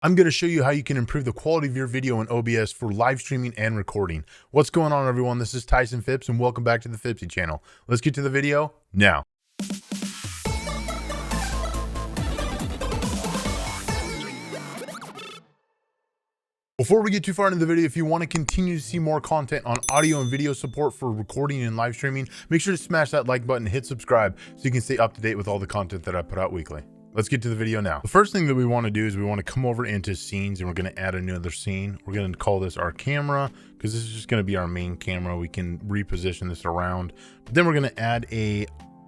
I'm going to show you how you can improve the quality of your video in OBS for live streaming and recording. What's going on, everyone? This is Tyson Phipps, and welcome back to the Phippsy channel. Let's get to the video now. Before we get too far into the video, if you want to continue to see more content on audio and video support for recording and live streaming, make sure to smash that like button and hit subscribe so you can stay up to date with all the content that I put out weekly. Let's get to the video now. The first thing that we want to do is we want to come over into scenes, and we're going to add another scene. We're going to call this our camera because this is just going to be our main camera. We can reposition this around, but then we're going to add a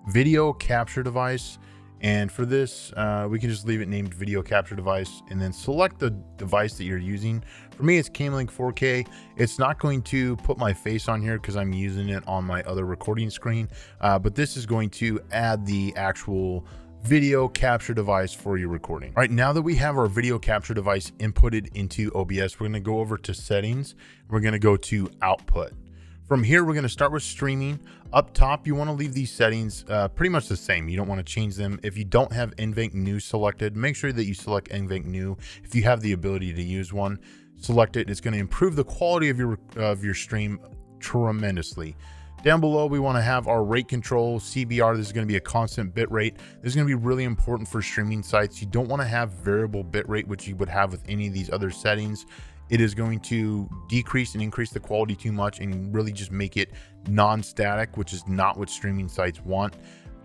video capture device. And for this, we can just leave it named video capture device and then select the device that you're using. For me, it's Camlink 4K. It's not going to put my face on here because I'm using it on my other recording screen, but this is going to add the actual video capture device for your recording. All right, now that we have our video capture device inputted into OBS, we're going to go over to settings. We're going to go to output. From here, we're going to start with streaming. Up top, you want to leave these settings pretty much the same. You don't want to change them. If you don't have NVENC New selected, make sure that you select NVENC New. If you have the ability to use one, select it. It's going to improve the quality of your stream tremendously. Down below, we want to have our rate control, CBR. This is going to be a constant bit rate. This is going to be really important for streaming sites. You don't want to have variable bit rate, which you would have with any of these other settings. It is going to decrease and increase the quality too much and really just make it non-static, which is not what streaming sites want.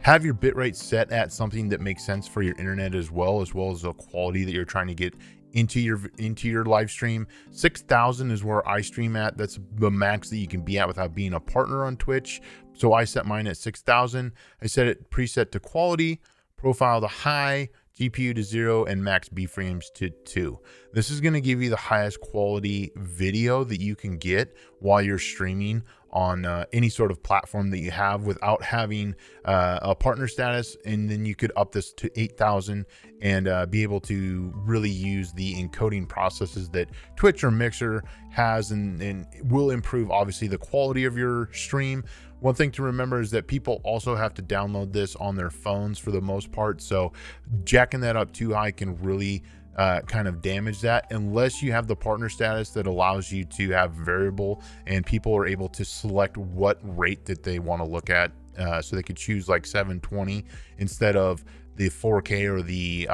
Have your bitrate set at something that makes sense for your internet as well as the quality that you're trying to get into your live stream. 6,000 is where I stream at. That's the max that you can be at without being a partner on Twitch. So I set mine at 6,000. I set it preset to quality, profile to high, GPU to 0, and max B-frames to 2. This is going to give you the highest quality video that you can get while you're streaming on any sort of platform that you have without having a partner status. And then you could up this to 8,000 and be able to really use the encoding processes that Twitch or Mixer has, and will improve obviously the quality of your stream. One thing to remember is that people also have to download this on their phones for the most part, so jacking that up too high can really kind of damage that, unless you have the partner status that allows you to have variable and people are able to select what rate that they want to look at, so they could choose like 720 instead of the 4K or the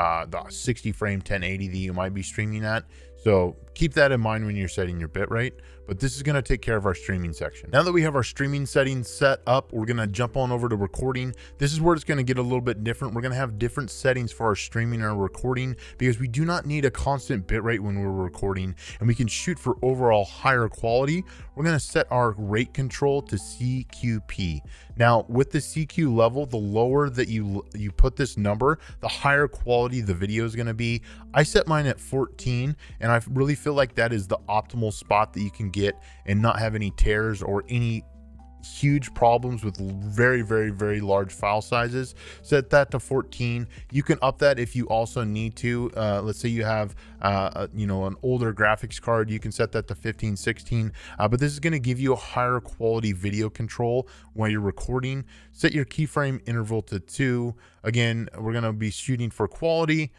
60 frame 1080 that you might be streaming at. So keep that in mind when you're setting your bitrate. But this is going to take care of our streaming section. Now that we have our streaming settings set up, we're going to jump on over to recording. This is where it's going to get a little bit different. We're going to have different settings for our streaming and our recording because we do not need a constant bitrate when we're recording, and we can shoot for overall higher quality. We're going to set our rate control to CQP. Now with the CQ level, the lower that you put this number, the higher quality the video is going to be. I set mine at 14, and I really feel like that is the optimal spot that you can get and not have any tears or any huge problems with very large file sizes. Set that to 14. You can up that if you also need to. Let's say you have an older graphics card, you can set that to 15, 16, but this is going to give you a higher quality video control while you're recording. Set your keyframe interval to 2. Again, we're going to be shooting for quality,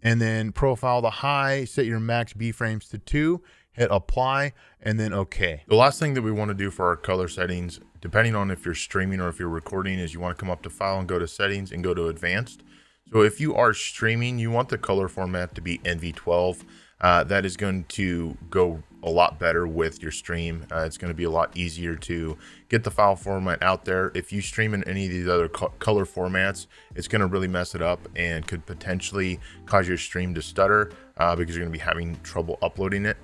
and then profile to high. Set your max B frames to 2. Hit apply, and then okay. The last thing that we want to do for our color settings, depending on if you're streaming or if you're recording, is you want to come up to file and go to settings and go to advanced. So if you are streaming, you want the color format to be NV12. That is going to go a lot better with your stream. It's going to be a lot easier to get the file format out there. If you stream in any of these other color formats, it's going to really mess it up and could potentially cause your stream to stutter because you're going to be having trouble uploading it.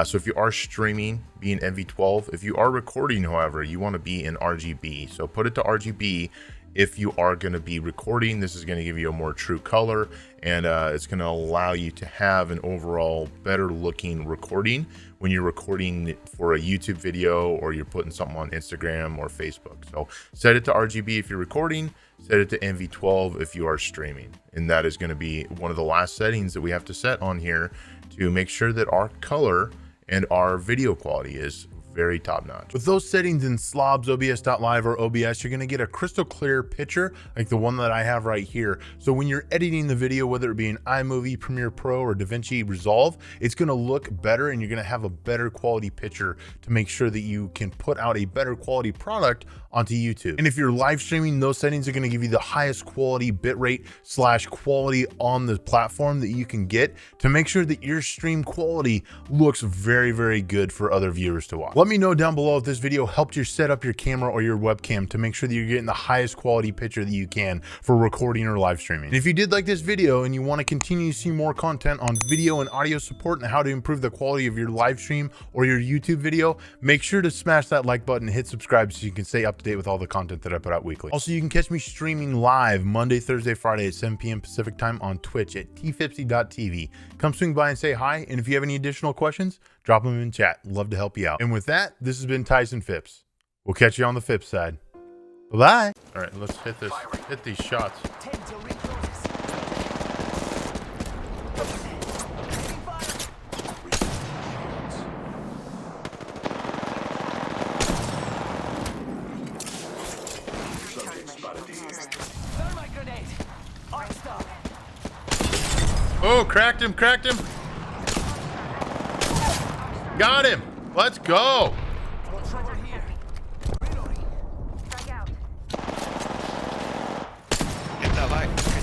So if you are streaming, be in NV12. If you are recording, however, you want to be in RGB. So put it to RGB. If you are going to be recording, this is going to give you a more true color, and it's going to allow you to have an overall better looking recording when you're recording for a YouTube video or you're putting something on Instagram or Facebook. So set it to RGB if you're recording, set it to NV12 if you are streaming. And that is going to be one of the last settings that we have to set on here to make sure that our color and our video quality is very top notch. With those settings in Slobs, OBS.live, or OBS, you're gonna get a crystal clear picture like the one that I have right here. So when you're editing the video, whether it be in iMovie, Premiere Pro, or DaVinci Resolve, it's gonna look better and you're gonna have a better quality picture to make sure that you can put out a better quality product onto YouTube. And if you're live streaming, those settings are gonna give you the highest quality bitrate / quality on the platform that you can get to make sure that your stream quality looks very, very good for other viewers to watch. Let me know down below if this video helped you set up your camera or your webcam to make sure that you're getting the highest quality picture that you can for recording or live streaming. And if you did like this video and you want to continue to see more content on video and audio support and how to improve the quality of your live stream or your YouTube video, make sure to smash that like button and hit subscribe so you can stay up to date with all the content that I put out weekly. Also, you can catch me streaming live Monday, Thursday, Friday at 7 p.m. Pacific time on Twitch at tfipsy.tv. Come swing by and say hi, and if you have any additional questions, drop them in chat. Love to help you out. And with that, this has been Tyson Phipps. We'll catch you on the Phipps side. Bye-bye. All right, let's hit these shots. Oh, cracked him. Got him. Let's go.